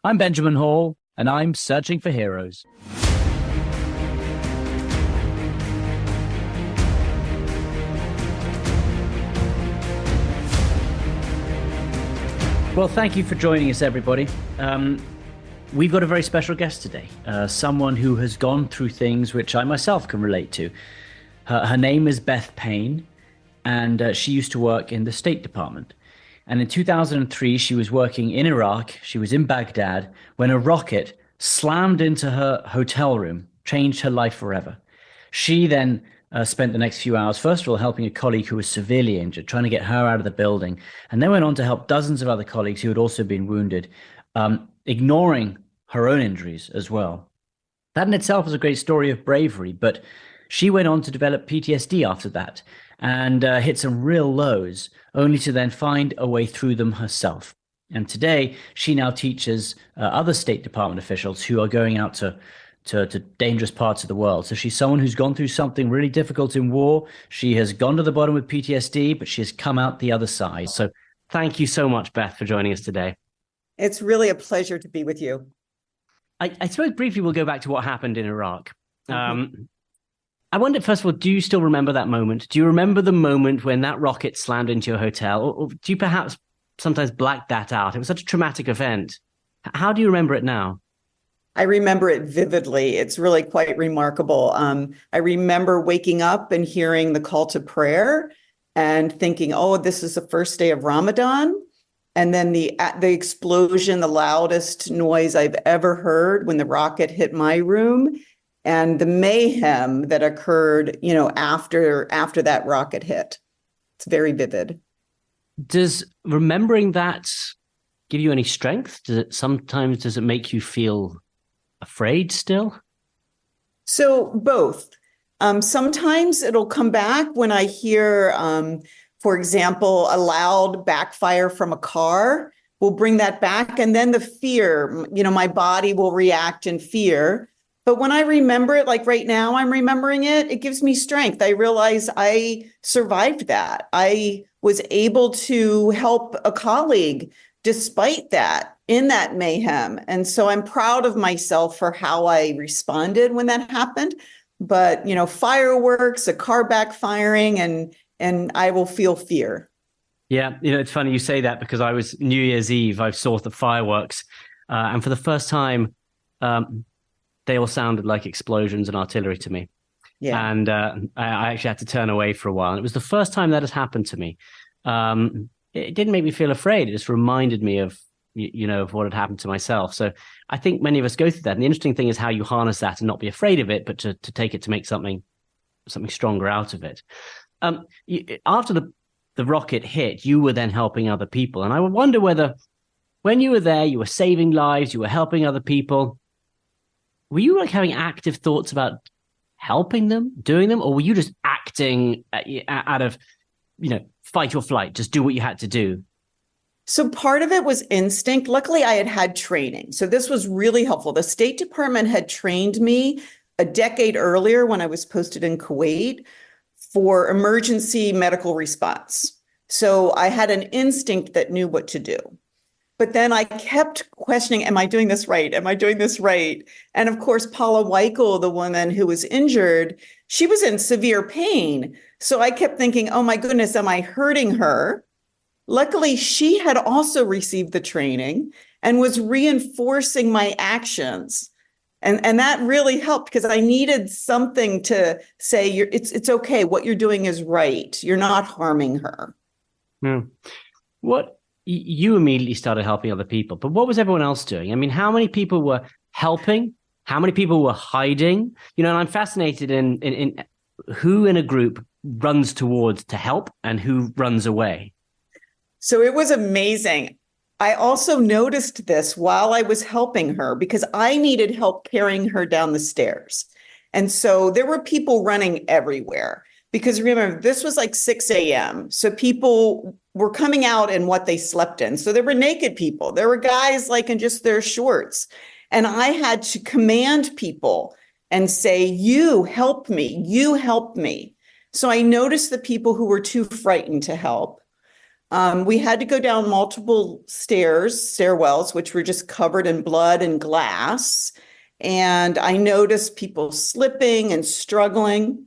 I'm Benjamin Hall, and I'm searching for heroes. Well, thank you for joining us, everybody. We've got a very special guest today, someone who has gone through things which I myself can relate to. Her name is Beth Payne, and she used to work in the State Department. And in 2003, she was working in Iraq. She was in Baghdad when a rocket slammed into her hotel room, changed her life forever. She then spent the next few hours, first of all, helping a colleague who was severely injured, trying to get her out of the building, and then went on to help dozens of other colleagues who had also been wounded, ignoring her own injuries as well. That in itself was a great story of bravery, but she went on to develop PTSD after that and hit some real lows, only to then find a way through them herself. And today, she now teaches other State Department officials who are going out to dangerous parts of the world. So she's someone who's gone through something really difficult in war. She has gone to the bottom with PTSD, but she has come out the other side. So thank you so much, Beth, for joining us today. It's really a pleasure to be with you. I suppose briefly we'll go back to what happened in Iraq. I wonder, first of all, do you still remember that moment? Do you remember the moment when that rocket slammed into your hotel? Or do you perhaps sometimes black that out? It was such a traumatic event. How do you remember it now? I remember it vividly. It's really quite remarkable. I remember waking up and hearing the call to prayer and thinking, oh, this is the first day of Ramadan. And then the explosion, the loudest noise I've ever heard when the rocket hit my room, and the mayhem that occurred, after that rocket hit. It's very vivid. Does remembering that give you any strength? Does it make you feel afraid still? So both. Sometimes it'll come back when I hear, for example, a loud backfire from a car will bring that back. And then the fear, my body will react in fear. But when I remember it, like right now, I'm remembering it, it gives me strength. I realize I survived that. I was able to help a colleague despite that, in that mayhem. And so I'm proud of myself for how I responded when that happened. But, fireworks, a car backfiring, and I will feel fear. Yeah, it's funny you say that because I was New Year's Eve, I saw the fireworks. And for the first time, they all sounded like explosions and artillery to me. Yeah. And I actually had to turn away for a while. And it was the first time that has happened to me. It didn't make me feel afraid. It just reminded me of, of what had happened to myself. So I think many of us go through that. And the interesting thing is how you harness that and not be afraid of it, but to take it to make something stronger out of it. After the rocket hit, you were then helping other people. And I wonder whether when you were there, you were saving lives, you were helping other people. Were you like having active thoughts about helping them, doing them, or were you just acting out of, fight or flight, just do what you had to do? So part of it was instinct. Luckily, I had training. So this was really helpful. The State Department had trained me a decade earlier when I was posted in Kuwait for emergency medical response. So I had an instinct that knew what to do. But then I kept questioning, am I doing this right? Am I doing this right? And of course, Paula Weichel, the woman who was injured, she was in severe pain. So I kept thinking, oh my goodness, am I hurting her? Luckily, she had also received the training and was reinforcing my actions. And that really helped because I needed something to say, it's okay. What you're doing is right. You're not harming her. What? You immediately started helping other people, but what was everyone else doing? I mean, how many people were helping? How many people were hiding? And I'm fascinated in who in a group runs towards to help and who runs away. So it was amazing. I also noticed this while I was helping her because I needed help carrying her down the stairs. And so there were people running everywhere. Because remember, this was like 6 a.m. So people were coming out in what they slept in. So there were naked people. There were guys like in just their shorts. And I had to command people and say, you help me, you help me. So I noticed the people who were too frightened to help. We had to go down multiple stairwells, which were just covered in blood and glass. And I noticed people slipping and struggling.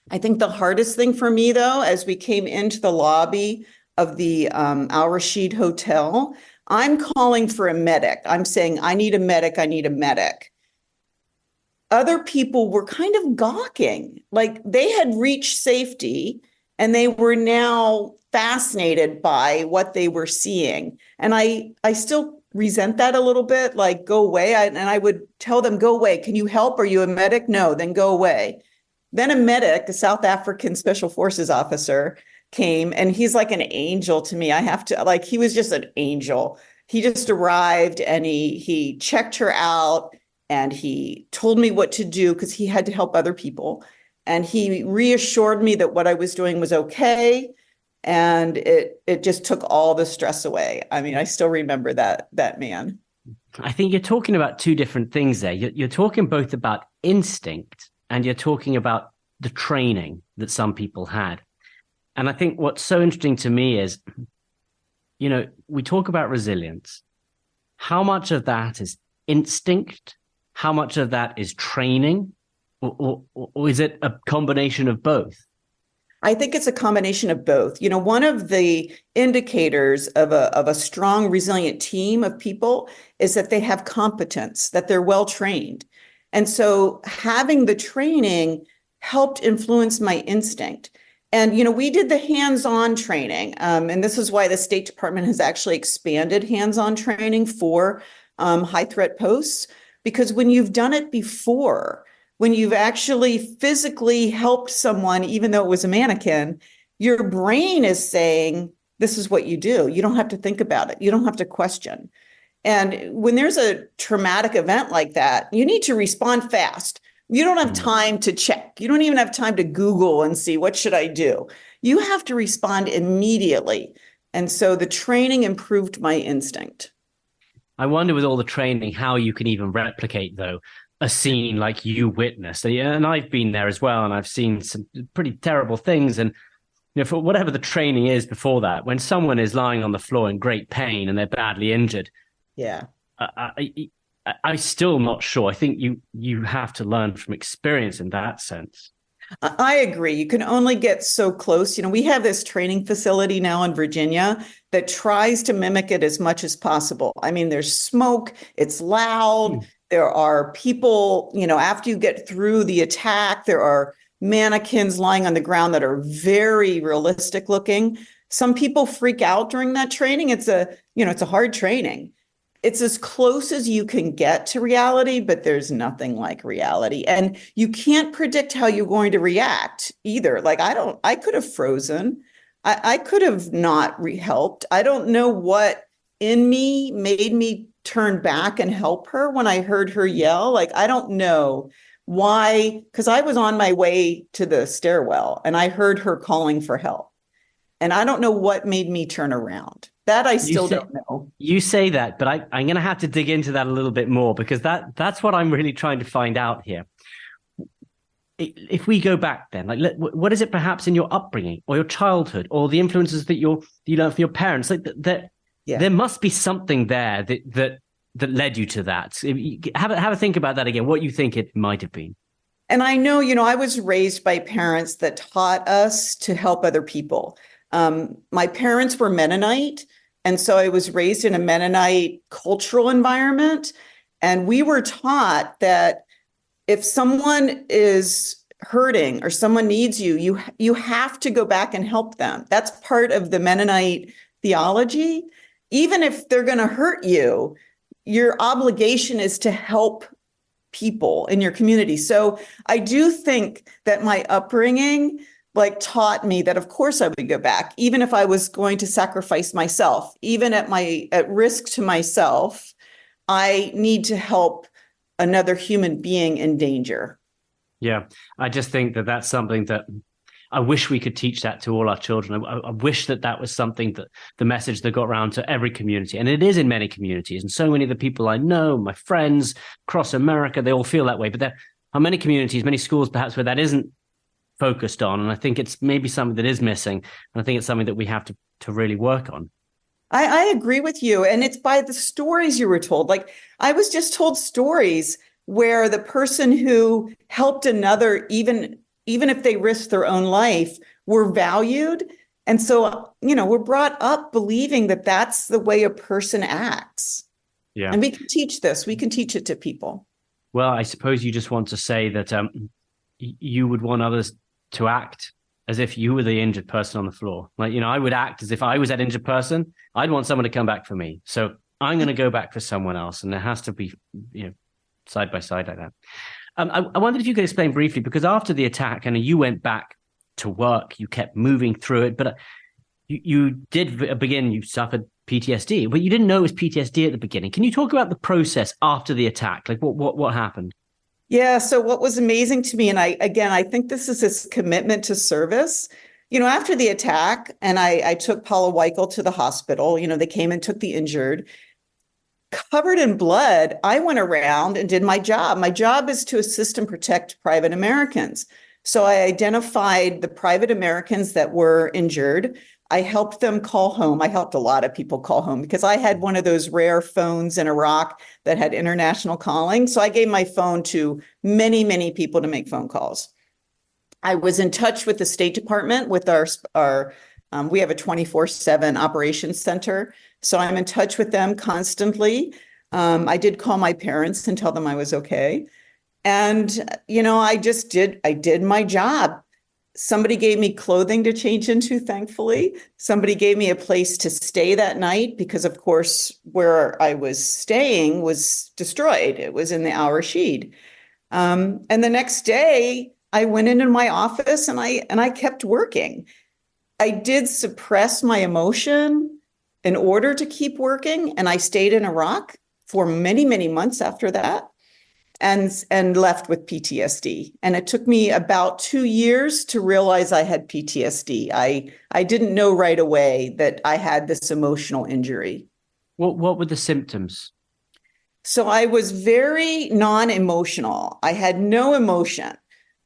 I think the hardest thing for me, though, as we came into the lobby of the Al Rashid Hotel, I'm calling for a medic. I'm saying, I need a medic. I need a medic. Other people were kind of gawking, like they had reached safety and they were now fascinated by what they were seeing. And I still resent that a little bit, like, go away. And I would tell them, go away. Can you help? Are you a medic? No, then go away. Then a medic, a South African Special Forces officer, came, and he's like an angel to me. He was just an angel. He just arrived and he checked her out and he told me what to do because he had to help other people. And he reassured me that what I was doing was okay. And it just took all the stress away. I mean, I still remember that man. I think you're talking about two different things there. You're talking both about instinct and you're talking about the training that some people had. And I think what's so interesting to me is, we talk about resilience. How much of that is instinct? How much of that is training? Or is it a combination of both? I think it's a combination of both. One of the indicators of a strong, resilient team of people is that they have competence, that they're well trained. And so having the training helped influence my instinct. And, we did the hands-on training. And this is why the State Department has actually expanded hands-on training for high threat posts, because when you've done it before, when you've actually physically helped someone, even though it was a mannequin, your brain is saying, this is what you do. You don't have to think about it. You don't have to question. And when there's a traumatic event like that, you need to respond fast. You don't have time to check. You don't even have time to Google and see, what should I do? You have to respond immediately. And so the training improved my instinct. I wonder with all the training, how you can even replicate, though, a scene like you witnessed. And I've been there as well, and I've seen some pretty terrible things. And for whatever the training is before that, when someone is lying on the floor in great pain and they're badly injured, yeah, I'm still not sure. I think you have to learn from experience in that sense. I agree. You can only get so close. We have this training facility now in Virginia that tries to mimic it as much as possible. I mean, there's smoke, it's loud. There are people, after you get through the attack, there are mannequins lying on the ground that are very realistic looking. Some people freak out during that training. It's a hard training. It's as close as you can get to reality, but there's nothing like reality. And you can't predict how you're going to react either. Like, I could have frozen. I could have not helped. I don't know what in me made me turn back and help her when I heard her yell. Like, I don't know why, because I was on my way to the stairwell and I heard her calling for help. And I don't know what made me turn around. That I still don't know. You say that, but I'm going to have to dig into that a little bit more, because that's what I'm really trying to find out here. If we go back then, like, what is it perhaps in your upbringing or your childhood or the influences that you learned from your parents? Like there must be something there that led you to that. Have a think about that again, what you think it might have been. And I know, I was raised by parents that taught us to help other people. My parents were Mennonite, and so I was raised in a Mennonite cultural environment. And we were taught that if someone is hurting or someone needs you, you have to go back and help them. That's part of the Mennonite theology. Even if they're going to hurt you, your obligation is to help people in your community. So I do think that my upbringing taught me that of course I would go back, even if I was going to sacrifice myself, even at risk to myself. I need to help another human being in danger. Yeah, I just think that that's something that I wish we could teach that to all our children. I wish that was something, that the message that got around to every community. And it is in many communities. And so many of the people I know, my friends across America, they all feel that way. But there are many communities, many schools perhaps, where that isn't focused on. And I think it's maybe something that is missing. And I think it's something that we have to to really work on. I agree with you. And it's by the stories you were told. Like I was just told stories where the person who helped another, even if they risked their own life, were valued. And so, we're brought up believing that that's the way a person acts. Yeah. And we can teach this. We can teach it to people. Well, I suppose you just want to say that you would want others to act as if you were the injured person on the floor. Like, I would act as if I was that injured person. I'd want someone to come back for me. So I'm going to go back for someone else. And there has to be, side by side like that. I wondered if you could explain briefly, because after the attack, and you went back to work, you kept moving through it, but you did begin, you suffered PTSD, but you didn't know it was PTSD at the beginning. Can you talk about the process after the attack? Like what happened? Yeah. So what was amazing to me, and I think this is this commitment to service. After the attack, and I took Paula Weichel to the hospital, they came and took the injured. Covered in blood, I went around and did my job. My job is to assist and protect private Americans. So I identified the private Americans that were injured. I helped them call home. I helped a lot of people call home because I had one of those rare phones in Iraq that had international calling. So I gave my phone to many, many people to make phone calls. I was in touch with the State Department with our we have a 24/7 operations center. So I'm in touch with them constantly. I did call my parents and tell them I was okay. And, I did my job. Somebody gave me clothing to change into, thankfully. Somebody gave me a place to stay that night because, of course, where I was staying was destroyed. It was in the Al Rashid. And the next day, I went into my office and I kept working. I did suppress my emotion in order to keep working, and I stayed in Iraq for many, many months after that. And left with PTSD. And it took me about 2 years to realize I had PTSD. I didn't know right away that I had this emotional injury. What were the symptoms? So I was very non-emotional. I had no emotion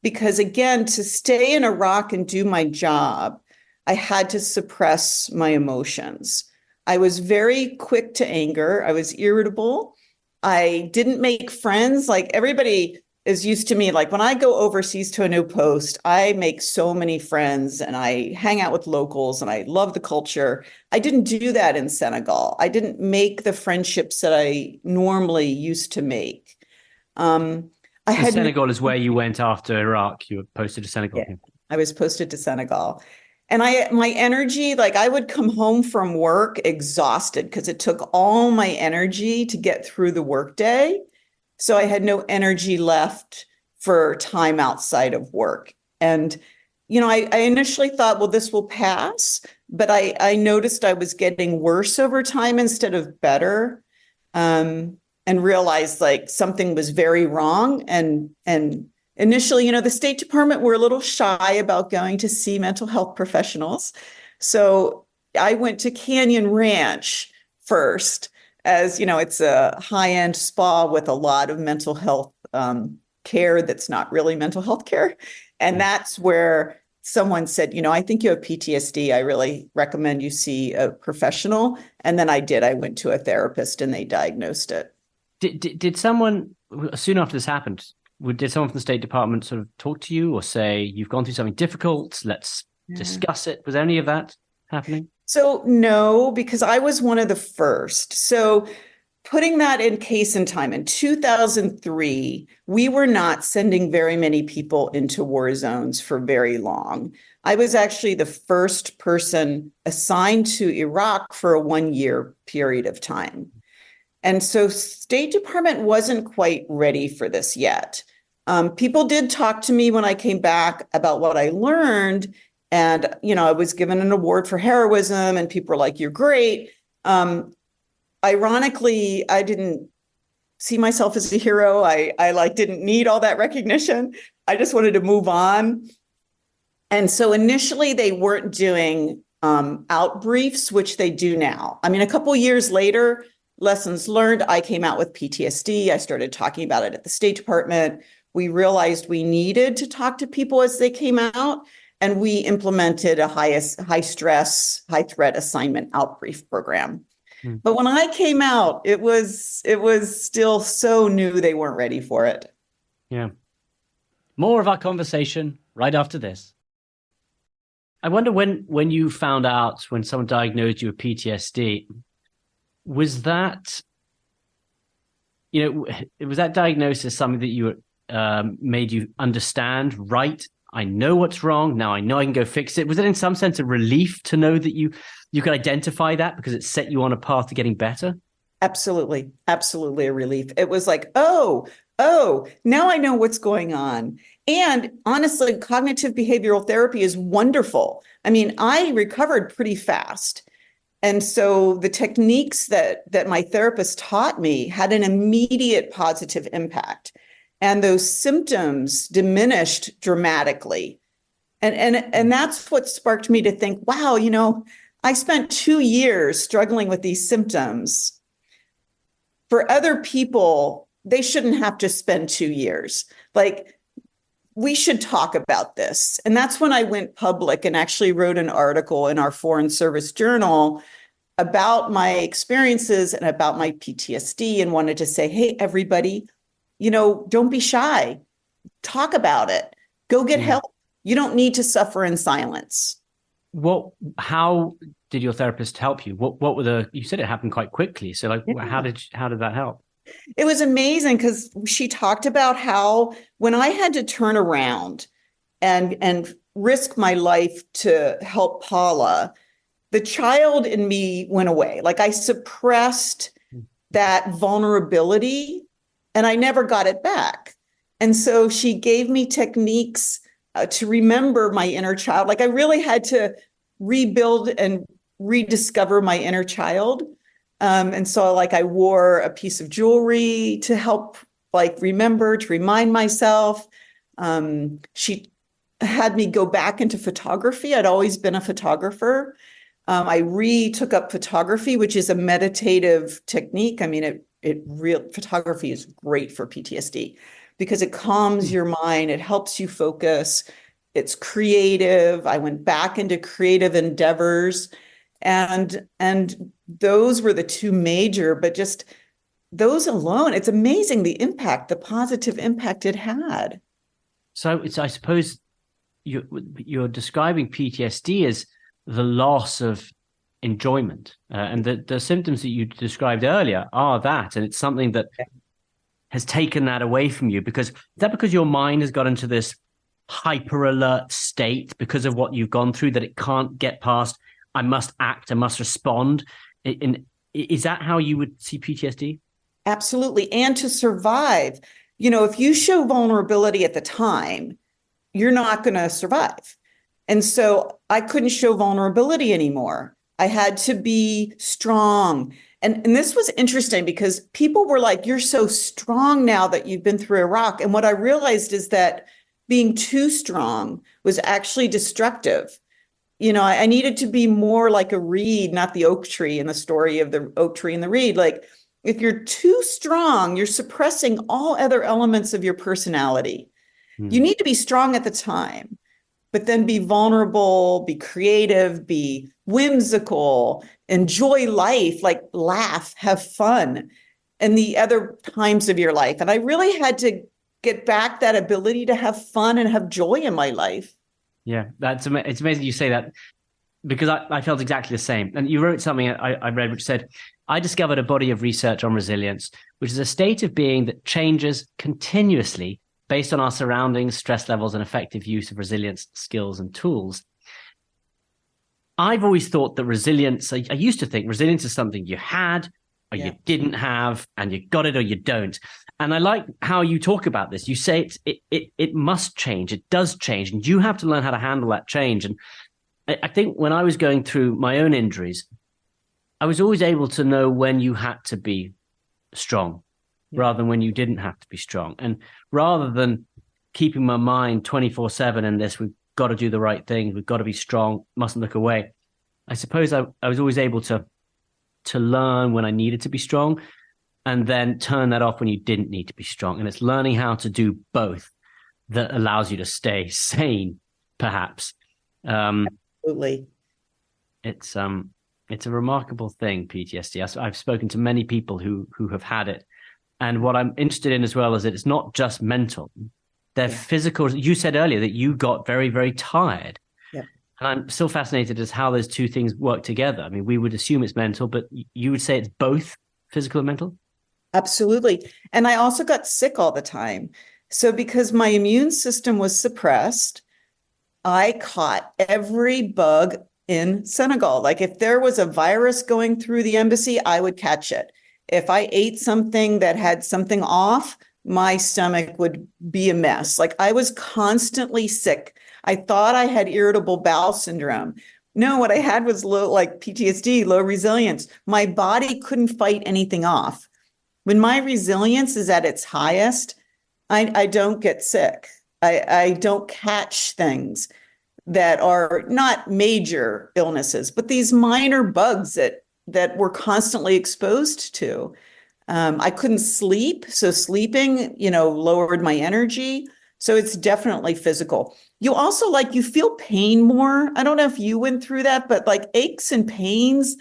because, again, to stay in Iraq and do my job, I had to suppress my emotions. I was very quick to anger. I was irritable. I didn't make friends. Like everybody is used to me. Like when I go overseas to a new post, I make so many friends and I hang out with locals and I love the culture. I didn't do that in Senegal. I didn't make the friendships that I normally used to make. Senegal is where you went after Iraq. You were posted to Senegal. Yeah, I was posted to Senegal. And my energy, like I would come home from work exhausted because it took all my energy to get through the workday. So I had no energy left for time outside of work. And, I initially thought, well, this will pass, but I noticed I was getting worse over time instead of better, and realized like something was very wrong. And initially, the State Department were a little shy about going to see mental health professionals. So I went to Canyon Ranch first, as it's a high-end spa with a lot of mental health care that's not really mental health care. And that's where someone said, I think you have PTSD. I really recommend you see a professional. And then I did. I went to a therapist and they diagnosed it. Did someone, soon after this happened, did someone from the State Department sort of talk to you or say, you've gone through something difficult, let's discuss it? Was any of that happening? So no, because I was one of the first. So putting that in case in time, in 2003, we were not sending very many people into war zones for very long. I was actually the first person assigned to Iraq for a 1-year period of time. And so State Department wasn't quite ready for this yet. People did talk to me when I came back about what I learned. And, I was given an award for heroism and people were like, you're great. Ironically, I didn't see myself as a hero. I didn't need all that recognition. I just wanted to move on. And so initially they weren't doing out briefs, which they do now. I mean, a couple years later, lessons learned, I came out with PTSD. I started talking about it at the State Department. We realized we needed to talk to people as they came out. and we implemented a high stress, high threat assignment outbrief program. But when I came out, it was still so new they weren't ready for it. Yeah. More of our conversation right after this. I wonder when you found out, when someone diagnosed you with PTSD, was that, was that diagnosis something that you made you understand, right? I know what's wrong. Now I know I can go fix it. Was it in some sense a relief to know that you could identify that because it set you on a path to getting better? Absolutely. Absolutely a relief. It was like, oh, now I know what's going on. And honestly, cognitive behavioral therapy is wonderful. I mean, I recovered pretty fast. And so the techniques that my therapist taught me had an immediate positive impact. And those symptoms diminished dramatically. And that's what sparked me to think, wow, I spent 2 years struggling with these symptoms. For other people, they shouldn't have to spend 2 years. Like, we should talk about this. And that's when I went public and actually wrote an article in our Foreign Service Journal about my experiences and about my PTSD, and wanted to say, hey, everybody, don't be shy. Talk about it. Go get help. You don't need to suffer in silence. How did your therapist help you? What were you said it happened quite quickly. So how did that help? It was amazing because she talked about how when I had to turn around and risk my life to help Paula, the child in me went away. Like, I suppressed that vulnerability and I never got it back. And so she gave me techniques to remember my inner child. Like, I really had to rebuild and rediscover my inner child. And so I wore a piece of jewelry to help remember, to remind myself. She had me go back into photography. I'd always been a photographer. I took up photography, which is a meditative technique. I mean, photography is great for PTSD because it calms your mind. It helps you focus. It's creative. I went back into creative endeavors, and those were the two major, but just those alone, it's amazing the positive impact it had. So I suppose you're describing PTSD as the loss of enjoyment, and the symptoms that you described earlier are that, and it's something that has taken that away from you. Is that because your mind has got into this hyper alert state because of what you've gone through, that it can't get past, I must act, I must respond? Is that how you would see PTSD? Absolutely. And to survive, if you show vulnerability at the time, you're not going to survive. And so I couldn't show vulnerability anymore. I had to be strong. And this was interesting because people were like, you're so strong now that you've been through Iraq. And what I realized is that being too strong was actually destructive. I needed to be more like a reed, not the oak tree in the story of the oak tree and the reed. Like, if you're too strong, you're suppressing all other elements of your personality. You need to be strong at the time, but then be vulnerable, be creative, be whimsical, enjoy life, laugh, have fun, and the other times of your life. And I really had to get back that ability to have fun and have joy in my life. Yeah, it's amazing you say that, because I felt exactly the same. And you wrote something I read which said, I discovered a body of research on resilience, which is a state of being that changes continuously based on our surroundings, stress levels, and effective use of resilience skills and tools. I've always thought that resilience, I used to think resilience is something you had or you didn't have, and you got it or you don't. And I like how you talk about this. You say it must change. It does change. And you have to learn how to handle that change. And I think when I was going through my own injuries, I was always able to know when you had to be strong rather than when you didn't have to be strong. And rather than keeping my mind 24/7 in this, we've got to do the right thing, we've got to be strong, mustn't look away, I suppose I was always able to learn when I needed to be strong and then turn that off when you didn't need to be strong. And it's learning how to do both that allows you to stay sane, perhaps. Absolutely. It's it's a remarkable thing, PTSD. I've spoken to many people who have had it, and what I'm interested in as well is that it's not just mental. They're Yeah. physical. You said earlier that you got very, very tired. Yeah. And I'm still fascinated as how those two things work together. I mean, we would assume it's mental, but you would say it's both physical and mental? Absolutely. And I also got sick all the time. So because my immune system was suppressed, I caught every bug in Senegal. Like if there was a virus going through the embassy, I would catch it. If I ate something that had something off, my stomach would be a mess. Like I was constantly sick. I thought I had irritable bowel syndrome. No, what I had was low, like PTSD, low resilience. My body couldn't fight anything off. When my resilience is at its highest, I don't get sick. I don't catch things that are not major illnesses, but these minor bugs that we're constantly exposed to. I couldn't sleep, so sleeping, lowered my energy. So it's definitely physical. You also you feel pain more. I don't know if you went through that, but like aches and pains,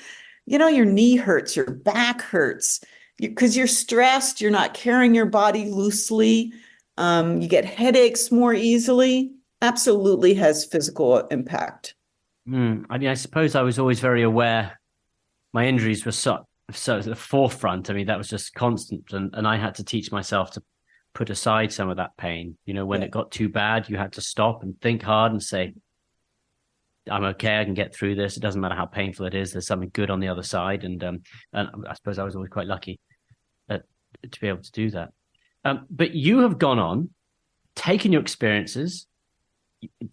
your knee hurts, your back hurts because you're stressed, you're not carrying your body loosely. You get headaches more easily. Absolutely has physical impact. I mean, I suppose I was always very aware my injuries were so at the forefront. I mean, that was just constant. And I had to teach myself to put aside some of that pain. When Yeah. it got too bad, you had to stop and think hard and say, I'm okay. I can get through this. It doesn't matter how painful it is. There's something good on the other side. And I suppose I was always quite lucky to be able to do that. But you have gone on, taken your experiences,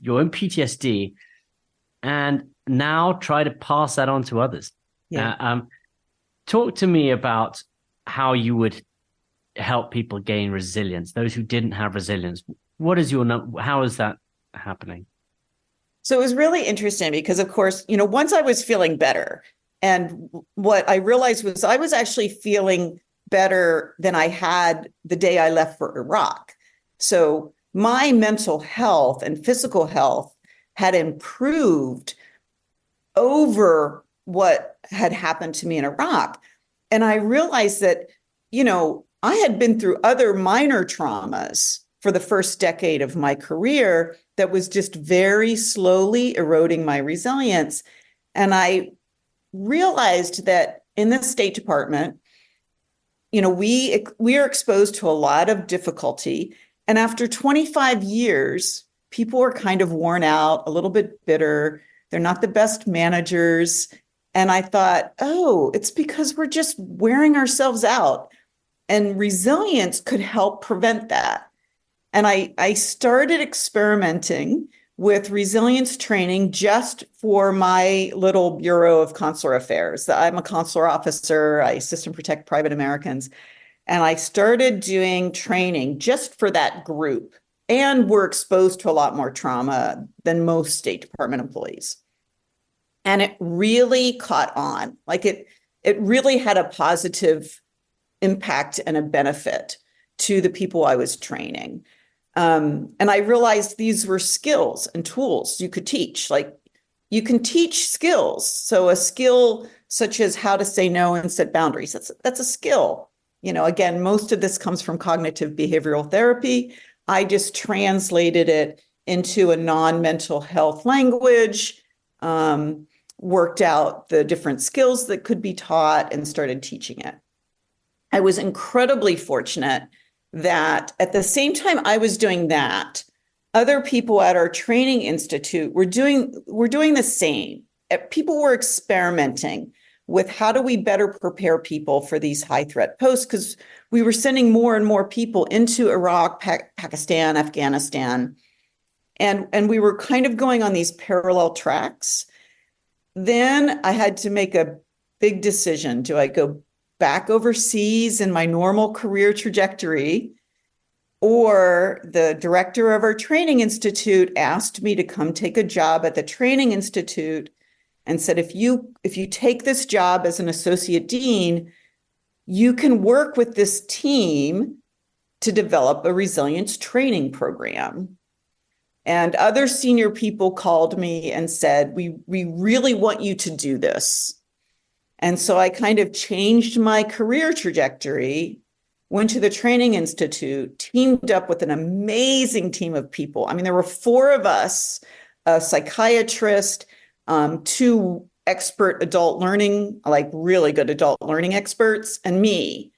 your own PTSD, and now try to pass that on to others. Yeah. Talk to me about how you would help people gain resilience, those who didn't have resilience. How is that happening? So it was really interesting because, of course, once I was feeling better, and what I realized was I was actually feeling better than I had the day I left for Iraq. So my mental health and physical health had improved over what had happened to me in Iraq. And I realized that, I had been through other minor traumas for the first decade of my career that was just very slowly eroding my resilience. And I realized that in the State Department, we are exposed to a lot of difficulty. And after 25 years, people are kind of worn out, a little bit bitter. They're not the best managers. And I thought, oh, it's because we're just wearing ourselves out. And resilience could help prevent that. And I started experimenting with resilience training just for my little Bureau of Consular Affairs. I'm a consular officer. I assist and protect private Americans. And I started doing training just for that group. And we're exposed to a lot more trauma than most State Department employees. And it really caught on. It really had a positive impact and a benefit to the people I was training. And I realized these were skills and tools you could teach. Like you can teach skills. So a skill such as how to say no and set boundaries, that's a skill. Again, most of this comes from cognitive behavioral therapy. I just translated it into a non-mental health language, worked out the different skills that could be taught and started teaching it. I was incredibly fortunate that at the same time I was doing that, other people at our training institute were doing the same. People were experimenting with how do we better prepare people for these high threat posts, because we were sending more and more people into Iraq, Pakistan, Afghanistan, and we were kind of going on these parallel tracks. Then I had to make a big decision. Do I go back overseas in my normal career trajectory? Or the director of our training institute asked me to come take a job at the training institute and said, if you take this job as an associate dean, you can work with this team to develop a resilience training program. And other senior people called me and said, we really want you to do this. And so I kind of changed my career trajectory, went to the Training Institute, teamed up with an amazing team of people. I mean, there were four of us, a psychiatrist, two expert adult learning, like really good adult learning experts, and me.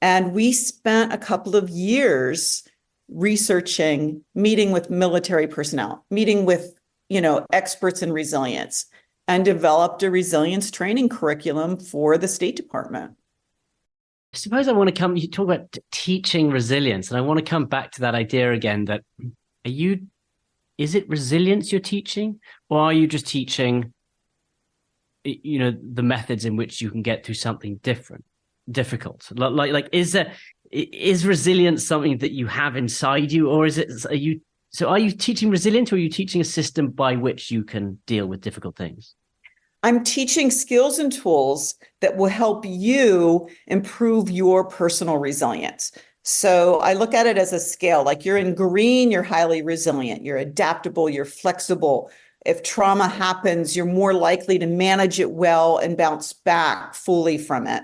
And we spent a couple of years researching, meeting with military personnel, meeting with, experts in resilience, and developed a resilience training curriculum for the State Department. I suppose you talk about teaching resilience, and I want to come back to that idea again that is it resilience you're teaching, or are you just teaching, the methods in which you can get through something difficult? Like is resilience something that you have inside you, or are you teaching resilience, or are you teaching a system by which you can deal with difficult things? I'm teaching skills and tools that will help you improve your personal resilience. So I look at it as a scale. Like you're in green, you're highly resilient, you're adaptable, you're flexible. If trauma happens, you're more likely to manage it well and bounce back fully from it.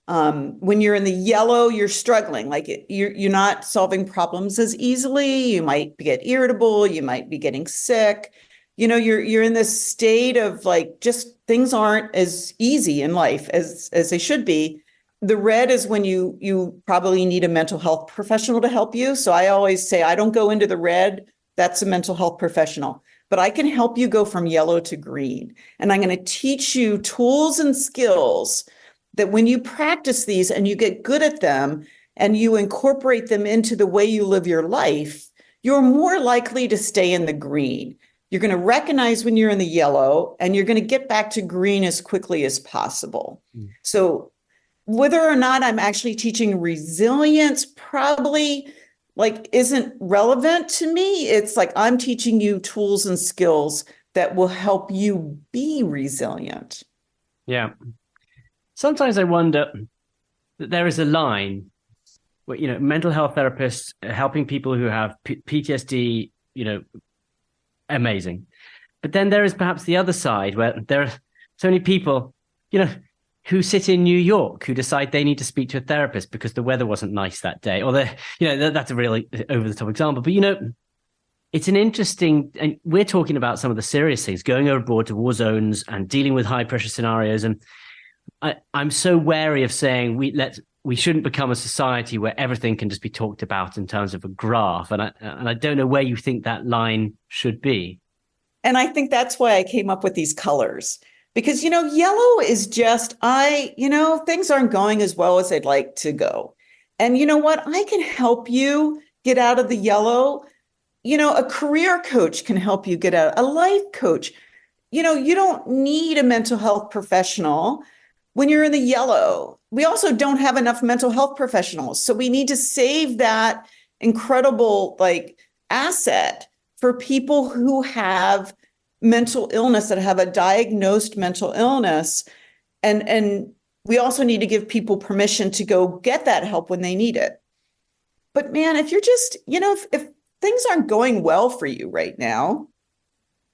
When you're in the yellow, you're struggling. Like you're not solving problems as easily. You might get irritable. You might be getting sick. You're in this state of like, just things aren't as easy in life as they should be. The red is when you probably need a mental health professional to help you. So I always say, I don't go into the red. That's a mental health professional. But I can help you go from yellow to green. And I'm going to teach you tools and skills that when you practice these and you get good at them and you incorporate them into the way you live your life, you're more likely to stay in the green. You're going to recognize when you're in the yellow, and you're going to get back to green as quickly as possible. So whether or not I'm actually teaching resilience probably isn't relevant to me. It's like I'm teaching you tools and skills that will help you be resilient. Yeah. Sometimes I wonder that there is a line where, mental health therapists helping people who have PTSD, amazing. But then there is perhaps the other side where there are so many people, who sit in New York who decide they need to speak to a therapist because the weather wasn't nice that day, or that's a really over the top example. But, it's an interesting, and we're talking about some of the serious things, going abroad to war zones and dealing with high pressure scenarios. And I'm so wary of saying we shouldn't become a society where everything can just be talked about in terms of a graph. And I don't know where you think that line should be. And I think that's why I came up with these colors, because, yellow is just, things aren't going as well as they'd like to go. And you know what? I can help you get out of the yellow. A career coach can help you get out, a life coach. You don't need a mental health professional when you're in the yellow. We also don't have enough mental health professionals. So we need to save that incredible asset for people who have mental illness, that have a diagnosed mental illness. And we also need to give people permission to go get that help when they need it. But man, if you're just, if things aren't going well for you right now,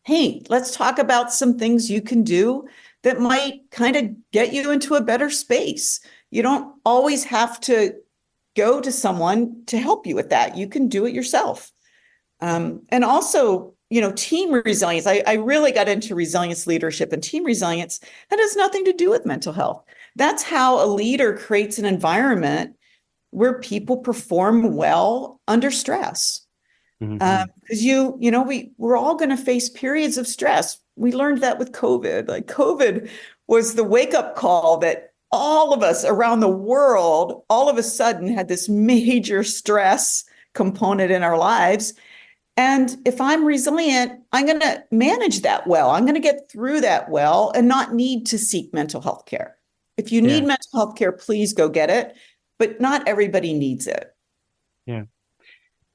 hey, let's talk about some things you can do that might kind of get you into a better space. You don't always have to go to someone to help you with that. You can do it yourself. And also, team resilience. I really got into resilience leadership and team resilience. That has nothing to do with mental health. That's how a leader creates an environment where people perform well under stress. Because we're all going to face periods of stress. We learned that with COVID. COVID was the wake-up call that all of us around the world all of a sudden had this major stress component in our lives. And if I'm resilient, I'm going to manage that well. I'm going to get through that well and not need to seek mental health care. If you need mental health care, please go get it. But not everybody needs it. Yeah.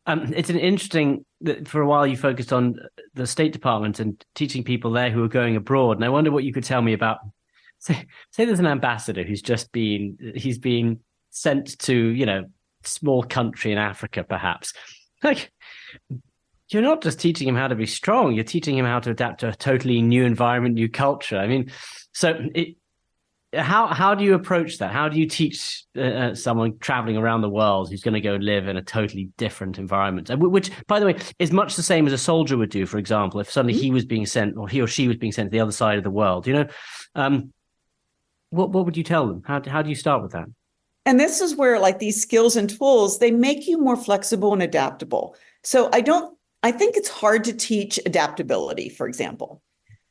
It's an interesting that for a while you focused on the State Department and teaching people there who are going abroad. And I wonder what you could tell me about, say there's an ambassador who's he's been sent to, small country in Africa, perhaps. Do you're not just teaching him how to be strong, you're teaching him how to adapt to a totally new environment, new culture. I mean, how do you approach that? How do you teach someone traveling around the world who's going to go live in a totally different environment, which, by the way, is much the same as a soldier would do, for example, if suddenly he was being sent, or he or she was being sent to the other side of the world, what would you tell them? How do you start with that? And this is where like these skills and tools, they make you more flexible and adaptable. So I think it's hard to teach adaptability, for example,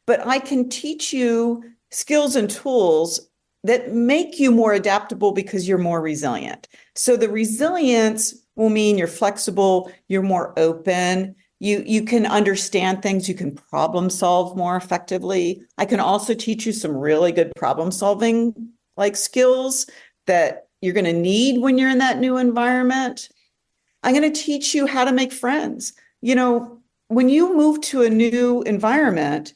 but I can teach you skills and tools that make you more adaptable because you're more resilient. So the resilience will mean you're flexible, you're more open, you can understand things, you can problem solve more effectively. I can also teach you some really good problem solving like skills that you're going to need when you're in that new environment. I'm going to teach you how to make friends. When you move to a new environment,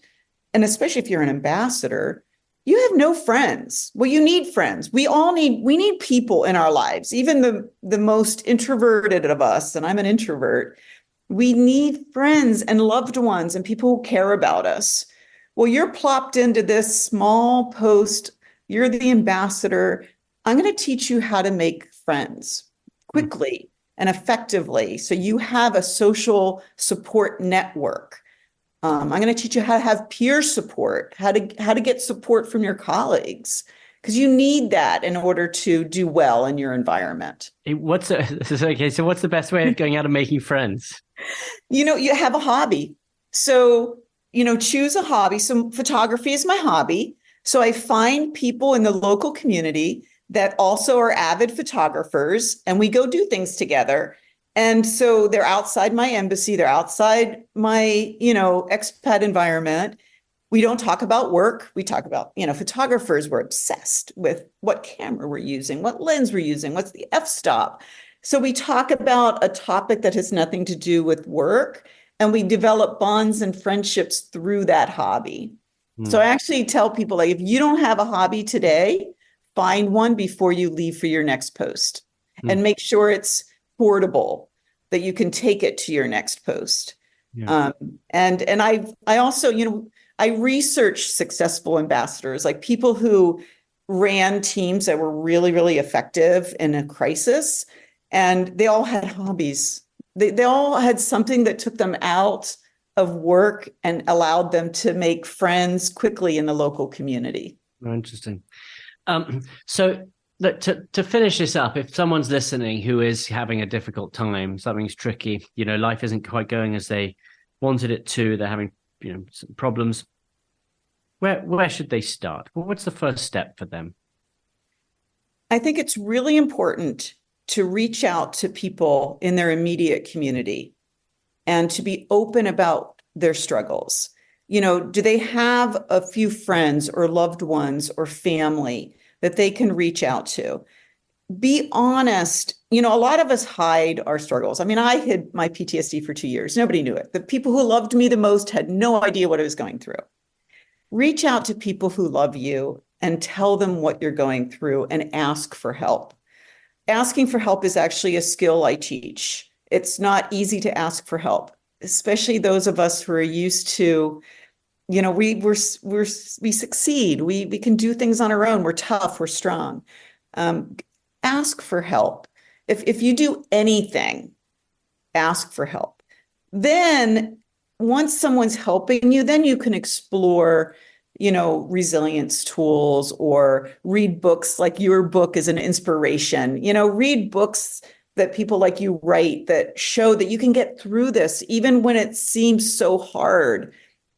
and especially if you're an ambassador, you have no friends. Well, you need friends. We need people in our lives, even the most introverted of us, and I'm an introvert. We need friends and loved ones and people who care about us. Well, you're plopped into this small post. You're the ambassador. I'm going to teach you how to make friends quickly and effectively. So you have a social support network. I'm going to teach you how to have peer support, how to get support from your colleagues, because you need that in order to do well in your environment. So what's the best way of going out and making friends? You have a hobby. So, choose a hobby. So photography is my hobby. So I find people in the local community that also are avid photographers, and we go do things together. And so they're outside my embassy, they're outside my, expat environment. We don't talk about work. We talk about, photographers were obsessed with what camera we're using, what lens we're using, what's the f-stop. So we talk about a topic that has nothing to do with work, and we develop bonds and friendships through that hobby. So I actually tell people, like, if you don't have a hobby today, find one before you leave for your next post and make sure it's portable, that you can take it to your next post. Yeah. And I also, I research successful ambassadors, like people who ran teams that were really, really effective in a crisis. And they all had hobbies. They all had something that took them out of work and allowed them to make friends quickly in the local community. Very interesting. So look, to finish this up, if someone's listening who is having a difficult time, something's tricky, life isn't quite going as they wanted it to, they're having, some problems, where should they start? What's the first step for them? I think it's really important to reach out to people in their immediate community and to be open about their struggles. Do they have a few friends or loved ones or family that they can reach out to? Be honest. A lot of us hide our struggles. I mean, I hid my PTSD for 2 years. Nobody knew it. The people who loved me the most had no idea what I was going through. Reach out to people who love you and tell them what you're going through and ask for help. Asking for help is actually a skill I teach. It's not easy to ask for help, especially those of us who are used to, we succeed. We can do things on our own. We're tough. We're strong. Ask for help. If you do anything, ask for help. Then once someone's helping you, then you can explore, resilience tools or read books. Like your book is an inspiration. Read books that people like you write that show that you can get through this, even when it seems so hard.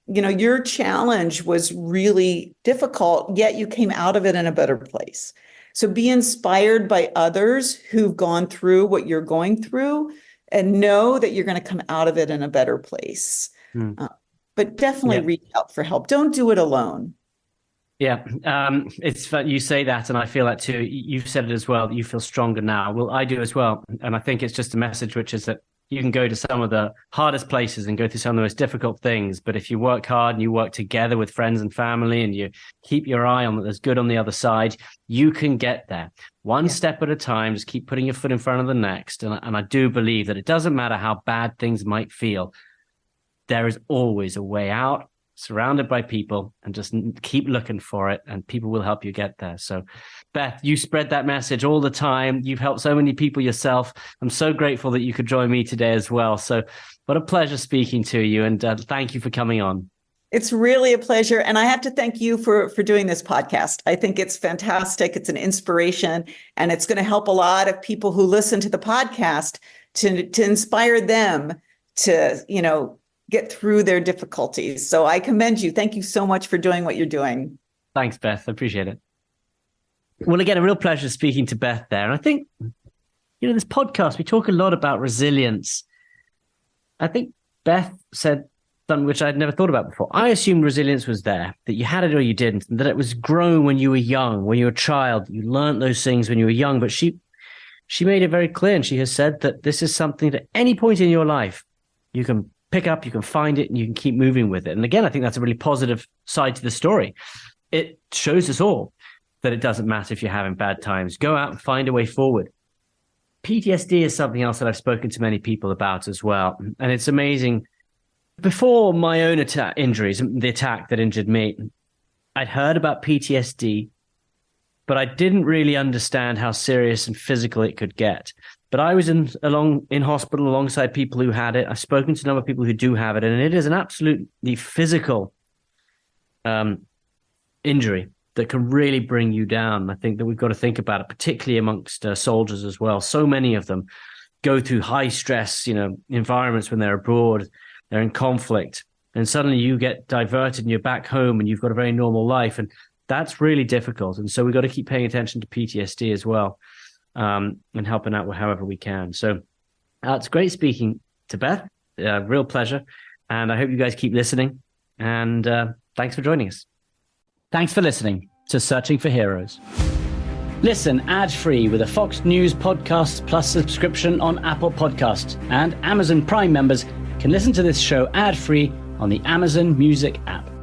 Your challenge was really difficult, yet you came out of it in a better place. So be inspired by others who've gone through what you're going through and know that you're going to come out of it in a better place. But definitely reach out for help. Don't do it alone. Yeah, it's fun. You say that, and I feel that too. You've said it as well. You feel stronger now. Well, I do as well. And I think it's just a message, which is that you can go to some of the hardest places and go through some of the most difficult things. But if you work hard and you work together with friends and family and you keep your eye on that there's good on the other side, you can get there. One step at a time, just keep putting your foot in front of the next. And I do believe that it doesn't matter how bad things might feel. there is always a way out, surrounded by people, and just keep looking for it, and people will help you get there. So Beth, you spread that message all the time. You've helped so many people yourself. I'm so grateful that you could join me today as well. So what a pleasure speaking to you, and thank you for coming on. It's really a pleasure. And I have to thank you for doing this podcast. I think it's fantastic. It's an inspiration, and it's going to help a lot of people who listen to the podcast to inspire them to, get through their difficulties. So I commend you. Thank you so much for doing what you're doing. Thanks, Beth. I appreciate it. Well, again, a real pleasure speaking to Beth there. And I think, this podcast, we talk a lot about resilience. I think Beth said something which I'd never thought about before. I assumed resilience was there, that you had it or you didn't, and that it was grown when you were young, when you were a child. You learned those things when you were young. But she made it very clear, and she has said that this is something that at any point in your life, you can pick up, you can find it, and you can keep moving with it. And again, I think that's a really positive side to the story. It shows us all that it doesn't matter if you're having bad times. Go out and find a way forward. PTSD is something else that I've spoken to many people about as well. And it's amazing. Before my own injuries, the attack that injured me, I'd heard about PTSD, but I didn't really understand how serious and physical it could get. But I was in hospital alongside people who had it. I've spoken to a number of people who do have it, and it is an absolutely physical injury that can really bring you down. I think that we've got to think about it, particularly amongst soldiers as well. So many of them go through high stress, environments when they're abroad, they're in conflict, and suddenly you get diverted and you're back home and you've got a very normal life, and that's really difficult. And so we've got to keep paying attention to PTSD as well. And helping out however we can. So it's great speaking to Beth. Real pleasure. And I hope you guys keep listening. And thanks for joining us. Thanks for listening to Searching for Heroes. Listen ad-free with a Fox News Podcasts Plus subscription on Apple Podcasts. And Amazon Prime members can listen to this show ad-free on the Amazon Music app.